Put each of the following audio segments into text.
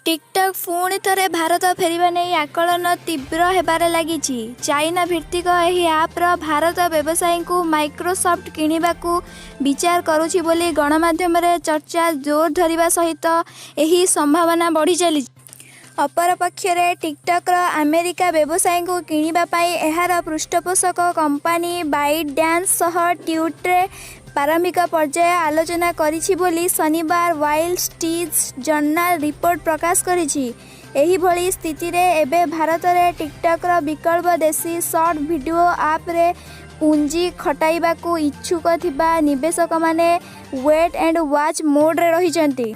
TikTok पुणी थे भारत फेरवा नहीं आकलन तीव्र होबार लगी। चाइना भित्तिक यह आप्र भारत व्यवसायी को माइक्रोसॉफ्ट किणवा विचार करुछि बोली गणमाध्यम चर्चा जोर धरिबा सहित यही संभावना बढ़ी चली। अपरपक्षरे टिकटॉक अमेरिका व्यवसायी को किणवाई यार पृष्ठपोषक कंपानी बाइट डांस सह ट्वीट्रे प्रारंभिक पर्याय आलोचना करिछि बोली शनिवार वाइल्ड स्ट्रीट जर्नल रिपोर्ट प्रकाश करिछि। एही भली स्थिति रे एबे भारत रे टिकटॉक विकल्प देशी शॉर्ट वीडियो आप रे पूंजी खटाइबा को इच्छुक थिबा निवेशक माने वेट एंड वॉच मोड रे रहिचंती।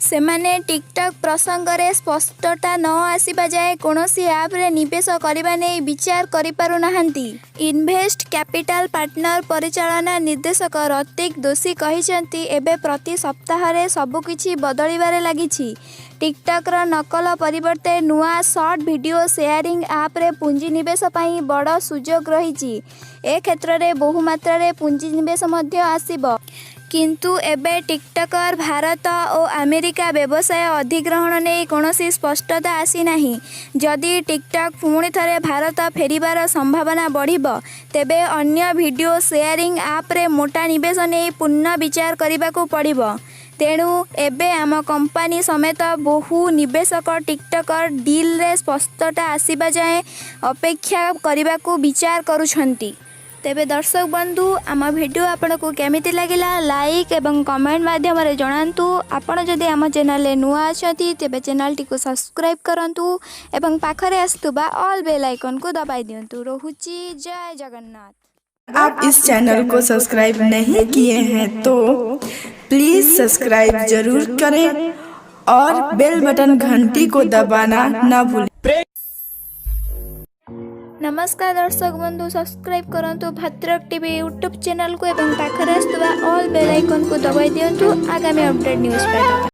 सेमाने टिकटॉक प्रसंग रे स्पष्टता न आसीबा जाए कोनोसी ऐप रे निवेश करबा नै विचार करि पारु नाहंती। इन्वेस्ट कैपिटल पार्टनर परिचालना निर्देशक रतिक दोषी कहिसंती एबे प्रति सप्ताह रे सब किछि बदलिबारे लागिछि। टिकटॉक रो नकल परिवर्ते नुआ शॉर्ट वीडियो शेयरिंग ऐप रे पूंजी निवेश पई बड़ सुजोग रहिछि। ए क्षेत्र रे बहु मात्रा रे पूंजी निवेश मध्य आसीबो। किंतु एबे टिकटॉकर भारत और अमेरिका व्यवसाय अधिग्रहण नहीं कौनसी स्पष्टता आसी नाही। जदि टिकटॉक पुणी थे भारत फेरिबार संभावना बढ़िबो तेबे अन्य वीडियो शेयरिंग ऐप रे मोटा निवेश नहीं पुनः विचार करने को पड़िबो। तेणु एबे आम कंपनी समेत बहु निवेशक टिकटॉकर डील रे स्पष्टता आसीबा जाए अपेक्षा करने को विचार करुछंती। तेबे दर्शक बंधु आम वीडियो आपन को केमिति लागिला लाइक एवं कमेंट माध्यम रे जणांतु। आपण जदि आम चैनल रे नुआ अछंती तेबे चैनल टी को सब्सक्राइब करंतु एवं पाखरे आस्तुबा ऑल बेल आइकन को दबाई दियंतु। रहुची जय जगन्नाथ। आप इस चैनल को सब्सक्राइब नहीं किए हैं तो प्लीज सब्सक्राइब जरूर करें और बेल बटन घंटी को दबाना न भूलें। नमस्कार दर्शक बंधु, सब्सक्राइब करंतु भद्रक टीवी यूट्यूब चैनल को एवं पाखरे आस्तुबा ऑल बेल आइकन को दबाई दियंतु आगामी अपडेट न्यूज़ पाइबा।